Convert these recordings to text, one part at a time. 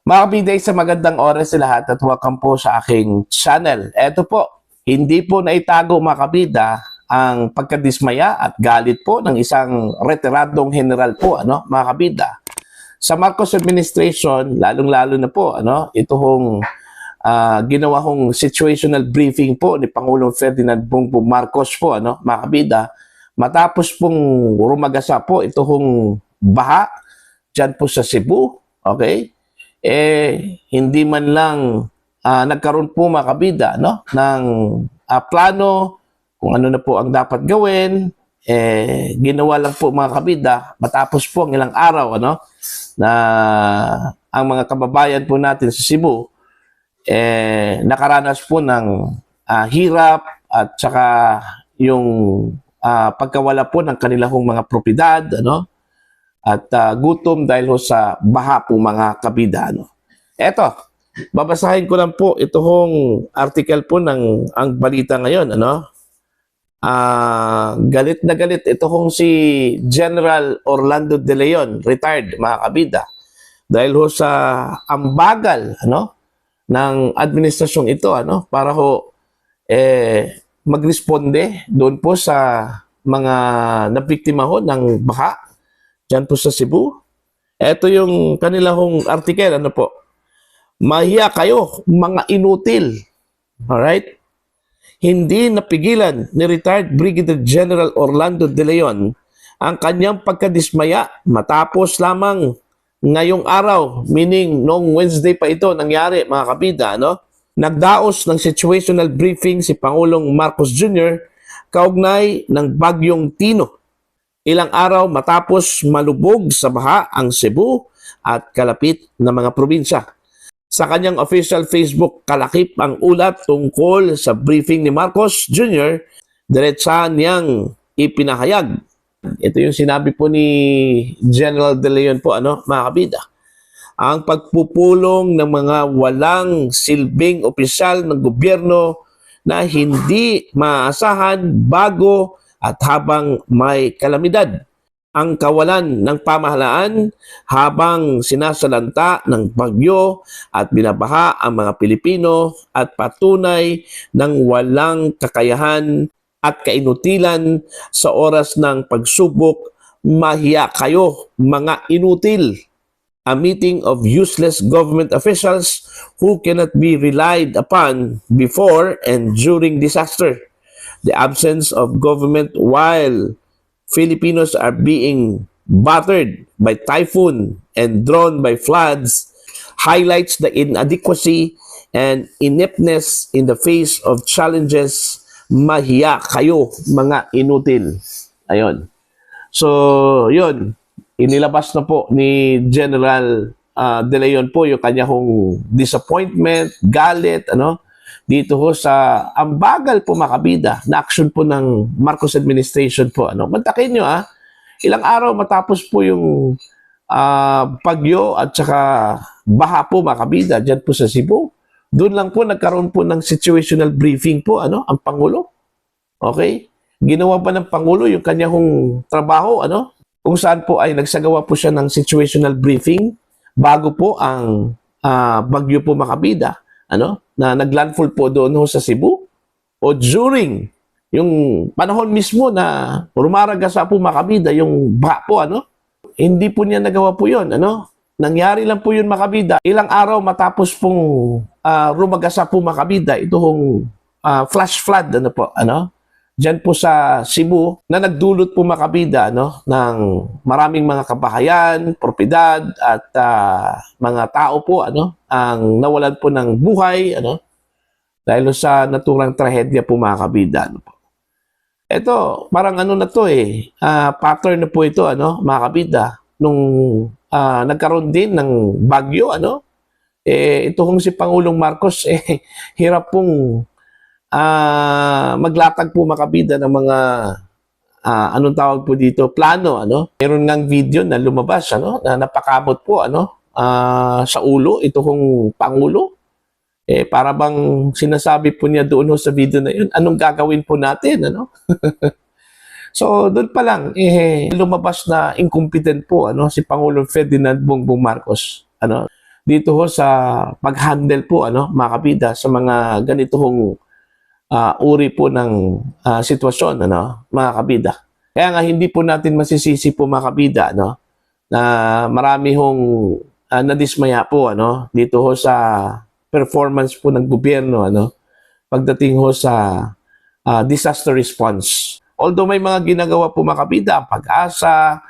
Mga kabiday, sa magandang oras sa lahat at welcome po sa aking channel. Eto po, hindi po naitago mga kabida ang pagkadismaya at galit po ng isang retiradong general po, mga kabida. Sa Marcos administration, lalong-lalo na po, ito hong ginawa hong situational briefing po ni Pangulong Ferdinand Bongbong Marcos po, mga kabida. Matapos pong rumagasa po ito hong baha dyan po sa Cebu, okay? Hindi man lang nagkaroon po mga kabida ng plano kung ano na po ang dapat gawin. Ginawa lang po mga kabida matapos po ang ilang araw na ang mga kababayan po natin sa Cebu nakaranas po ng hirap at saka yung pagkawala po ng kanilang mga propiedad at gutom dahil sa baha po mga kabida. Eto, babasahin ko lang po ito hong article po ng ang balita ngayon. Galit na galit ito hong si General Orlando De Leon, retired mga kabida. Dahil sa ambagal ng administrasyong ito para magresponde doon po sa mga nabiktima ng baha dyan po sa Cebu. Ito yung kanilang article, po. Mahiya kayo, mga inutil. Alright? Hindi napigilan ni retired Brigadier General Orlando De Leon ang kanyang pagkadismaya matapos lamang ngayong araw, meaning noong Wednesday pa ito nangyari mga kabida, nagdaos ng situational briefing si Pangulong Marcos Jr. kaugnay ng bagyong Tino. Ilang araw matapos malubog sa baha ang Cebu at kalapit na mga probinsya. Sa kanyang official Facebook, kalakip ang ulat tungkol sa briefing ni Marcos Jr. Diretsa niyang ipinahayag. Ito yung sinabi po ni General De Leon po, mga kabida. Ang pagpupulong ng mga walang silbing opisyal ng gobyerno na hindi maasahan bago at habang may kalamidad, ang kawalan ng pamahalaan habang sinasalanta ng bagyo at binabaha ang mga Pilipino at patunay ng walang kakayahan at kainutilan sa oras ng pagsubok. Mahiya kayo, mga inutil. A meeting of useless government officials who cannot be relied upon before and during disaster. The absence of government while Filipinos are being battered by typhoon and drawn by floods highlights the inadequacy and ineptness in the face of challenges. Mahiya kayo, mga inutil. Ayun. So, yun. Inilabas na po ni General De Leon po yung kanyang disappointment, galit, dito sa ambagal po mga kabida na action po ng Marcos administration po. Mantakin nyo ilang araw matapos po yung bagyo at saka baha po mga kabida dyan po sa Cebu. Doon lang po nagkaroon po ng situational briefing po ang Pangulo. Okay? Ginawa pa ng Pangulo yung kanyang trabaho kung saan po ay nagsagawa po siya ng situational briefing bago po ang bagyo po mga kabida. Na naglandfall po doon sa Cebu o during yung panahon mismo na rumaragasa po mga kabida yung baha po hindi po niya nagawa po yun nangyari lang po yun mga kabida ilang araw matapos pong rumagasa po mga kabida itong flash flood dyan po sa Cebu na nagdulot po mga kabida ng maraming mga kabahayan, propiedad at mga tao po ang nawalan po ng buhay dahil sa naturang trahedya po mga kabida. Ito, parang na to pattern na po ito mga kabida nung nagkaroon din ng bagyo ito si Pangulong Marcos hirap pong maglatag po makabida ng mga anong tawag po dito, plano meron ngang video na lumabas na napakamot po sa ulo itong Pangulo para bang sinasabi po niya doon sa video na yun anong gagawin po natin so doon pa lang lumabas na incompetent po si Pangulong Ferdinand Bongbong Marcos dito ho sa pag-handle po, ano, mga kabida, sa mga ganito hong uri po ng sitwasyon, ano, mga kabida. Kaya nga hindi po natin masisisi po, mga kabida, ano, na marami hong nadismaya po, ano, dito ho sa performance po ng gobyerno, ano, pagdating ho sa disaster response. Although may mga ginagawa po, mga kabida, ang Pag-asa,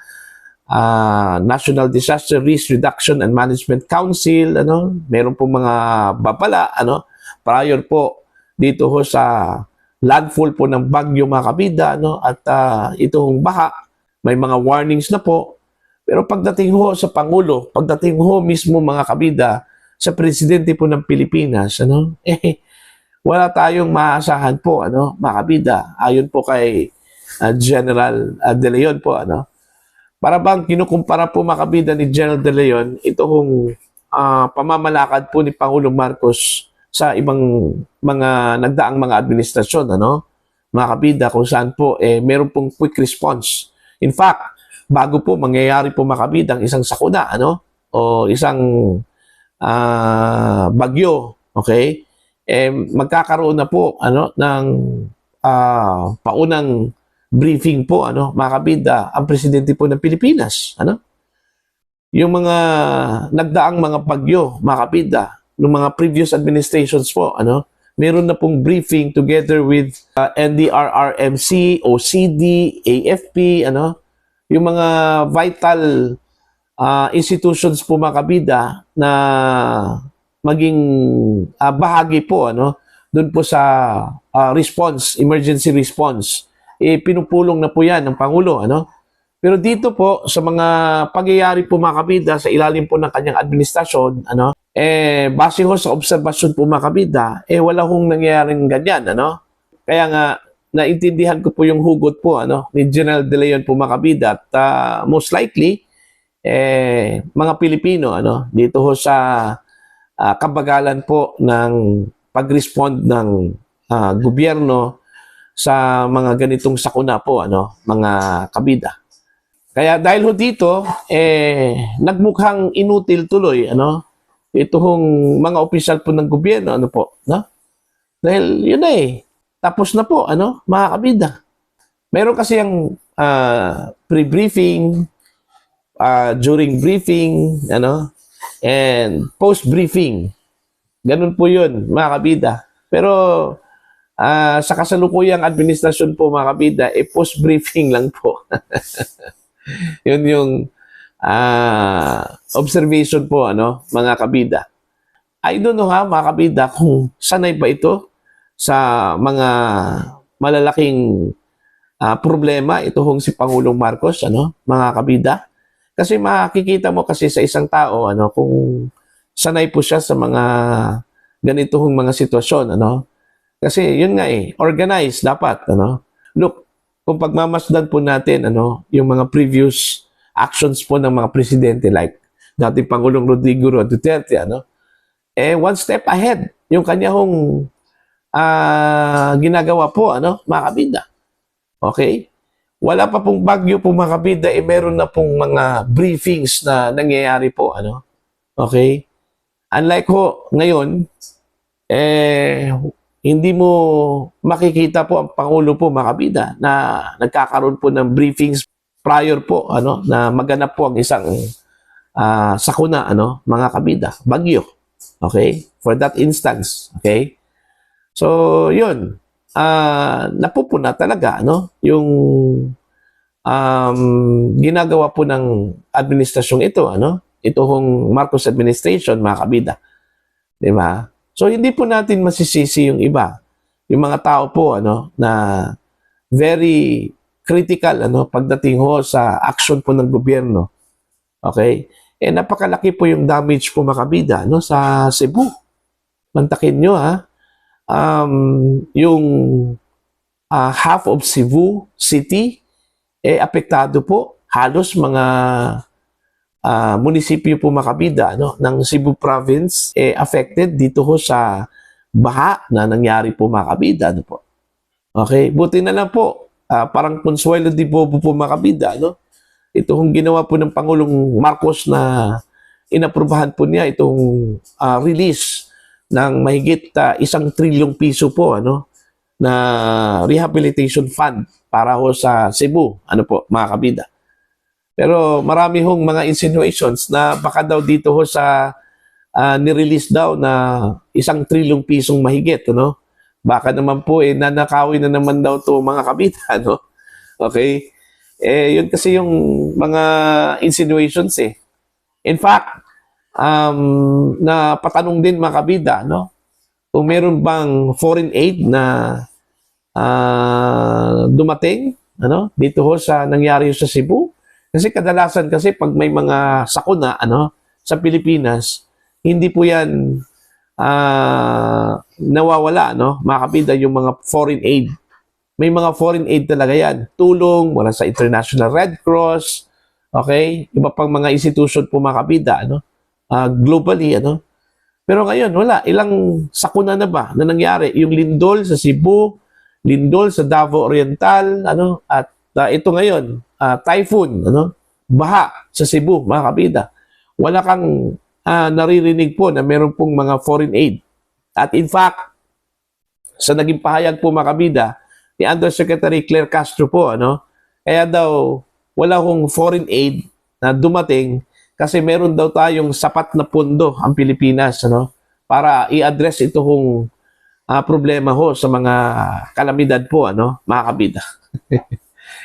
National Disaster Risk Reduction and Management Council, ano, meron po mga babala, ano, prior po dito ho sa landfall po ng bagyo, mga kabida, ano, at itong baha, may mga warnings na po. Pero pagdating ho sa Pangulo, pagdating ho mismo, mga kabida, sa presidente po ng Pilipinas, ano, wala tayong maasahan po, ano, mga kabida, ayon po kay General De Leon po, ano. Para bang kinukumpara po, mga kabida, ni General De Leon itong pamamalakad po ni Pangulong Marcos sa ibang mga nagdaang mga administrasyon, ano, mga kabida, kung saan po meron pong quick response. In fact, bago po mangyayari po, mga kabida, ang isang sakuna, ano, o isang bagyo, okay, magkakaroon na po, ano, ng paunang briefing po, ano, mga kabida, ang presidente po ng Pilipinas, ano. Yung mga nagdaang mga bagyo, mga kabida, ng mga previous administrations po, ano, meron na pong briefing together with NDRRMC, OCD, AFP, ano, yung mga vital institutions po, mga kabida, na maging bahagi po, ano, doon po sa response, emergency response. Pinupulong na po yan ng Pangulo, ano. Pero dito po, sa mga pangyayari po, mga kabida, sa ilalim po ng kanyang administrasyon, ano, base ho sa obserbasyon po, mga kabida, wala hong nangyayaring ganyan, ano. Kaya nga, naintindihan ko po yung hugot po, ano, ni General De Leon po, mga kabida, at most likely, mga Pilipino, ano, dito ho sa kabagalan po ng pag-respond ng gobyerno sa mga ganitong sakuna po, ano, mga kabida. Kaya dahil ho dito, nagmukhang inutil tuloy, ano, ito hong mga opisyal po ng gobyerno, ano po, no? Dahil yun na tapos na po, ano, mga kabida. Meron kasi yung pre-briefing, during briefing, ano, and post-briefing. Ganun po yun, mga kabida. Pero sa kasalukuyang administrasyon po, mga kabida, post-briefing lang po. Yun yung observation po, ano, mga kabida. I don't know mga kabida, kung sanay ba ito sa mga malalaking problema, ito hong si Pangulong Marcos, ano, mga kabida. Kasi makikita mo kasi sa isang tao, ano, kung sanay po siya sa mga ganito hong mga sitwasyon, ano. Kasi yun nga organized dapat, ano. Look, kung pagmamasdan po natin, ano, yung mga previous actions po ng mga presidente like dating Pangulong Rodrigo Duterte, ano, one step ahead yung kanya hong ginagawa po, ano, mga kabida. Okay? Wala pa pong bagyo po, mga kabida, meron na pong mga briefings na nangyayari po, ano. Okay? Unlike ho, ngayon, hindi mo makikita po ang Pangulo po, mga kabida, na nagkakaroon po ng briefings prior po, ano, na maganap po ang isang sakuna, ano, mga kabida, bagyo. Okay? For that instance. Okay? So, yun. Napupuna talaga, ano, yung ginagawa po ng administrasyong ito, ano, ito hong Marcos administration, mga kabida. Diba? So, hindi po natin masisisi yung iba. Yung mga tao po, ano, na very critical, ano, pagdating ho sa action po ng gobyerno. Okay? Napakalaki po yung damage po, mga kabida, no, sa Cebu. Mantakin nyo, yung half of Cebu City, apektado po. Halos mga munisipyo po, mga kabida, no, ng Cebu Province affected dito ho sa baha na nangyari po, mga kabida, ano po. Okay, buti na lang po, parang Consuelo de Bobo po, mga kabida, no. Ito hong ginawa po ng Pangulong Marcos na inaprubahan po niya itong release ng mahigit 1 trilyong piso po na rehabilitation fund para ho sa Cebu, po mga kabida. Pero marami hong mga insinuations na baka daw dito ho sa nirelease daw na 1 trilyong pisong mahigit, baka naman po nanakawin na naman daw to mga kabida, Okay? Yun kasi yung mga insinuations In fact, na patanong din mga kabida, kung meron bang foreign aid na dumating, dito ho sa nangyari sa Cebu. Kasi kadalasan kasi pag may mga sakuna, sa Pilipinas, hindi po yan nawawala, mga kabida, yung mga foreign aid. May mga foreign aid talaga yan. Tulong mula sa International Red Cross, okay? Iba pang mga institution po mga kabida, globally, Pero ngayon, wala. Ilang sakuna na ba na nangyari? Yung lindol sa Cebu, lindol sa Davao Oriental, at ito ngayon, typhoon, baha sa Cebu, mga kabida. Wala kang naririnig po na meron pong mga foreign aid. At in fact, sa naging pahayag po mga kabida, ni Undersecretary Claire Castro po, kaya daw wala hong foreign aid na dumating kasi meron daw tayong sapat na pondo ang Pilipinas, para i-address ito hong problema ho sa mga kalamidad po, mga kabida.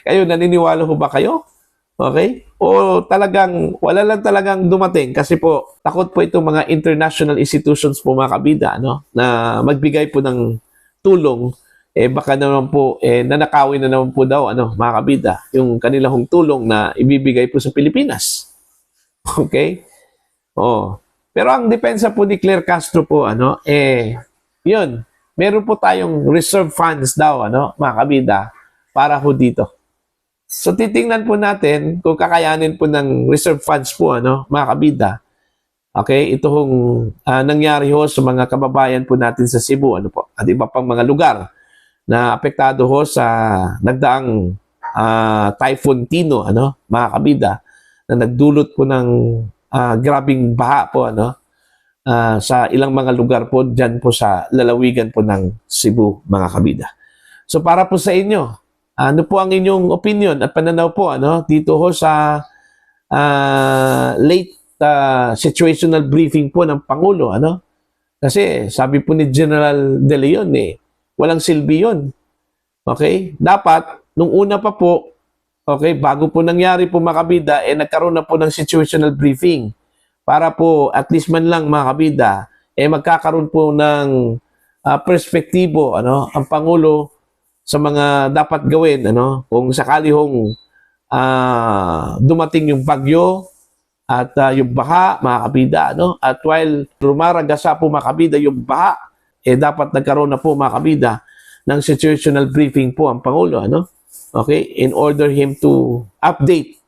Kayo, naniniwala ho ba kayo? Okay? O talagang, wala lang talagang dumating kasi po, takot po itong mga international institutions po mga kabida, na magbigay po ng tulong, baka naman po, nanakawin na naman po daw, mga kabida, yung kanilang tulong na ibibigay po sa Pilipinas. Okay? Pero ang depensa po ni Claire Castro po, yun, meron po tayong reserve funds daw, mga kabida, para ho dito. So, titingnan po natin kung kakayanin po ng reserve funds po, mga kabida. Okay? Ito hong nangyari ho sa mga kababayan po natin sa Cebu, po, at iba pang mga lugar na apektado ho sa nagdaang Typhoon Tino, mga kabida, na nagdulot po ng grabing baha po, sa ilang mga lugar po dyan po sa lalawigan po ng Cebu, mga kabida. So para po sa inyo, ano po ang inyong opinion at pananaw po dito ho sa late situational briefing po ng Pangulo, Kasi sabi po ni General De Leon, walang silbi yun. Okay? Dapat, nung una pa po, okay, bago po nangyari po mga kabida, nagkaroon na po ng situational briefing para po at least man lang mga kabida, magkakaroon po ng perspektibo, ang Pangulo sa mga dapat gawin, kung sakali hong dumating yung bagyo at yung baha, mga kabida, at while rumaragasa po mga kabida yung baha, dapat nagkaroon na po mga kabida ng situational briefing po ang Pangulo, Okay? In order him to update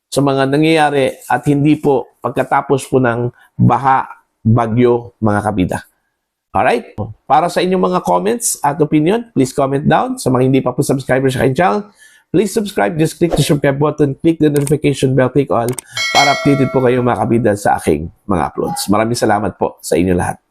sa mga nangyayari at hindi po pagkatapos po ng baha, bagyo, mga kabida. Alright? Para sa inyong mga comments at opinion, please comment down. Sa mga hindi pa po subscribers sa aking channel, please subscribe. Just click the subscribe button, click the notification bell, click all para updated po kayo mga kabida sa aking mga uploads. Maraming salamat po sa inyo lahat.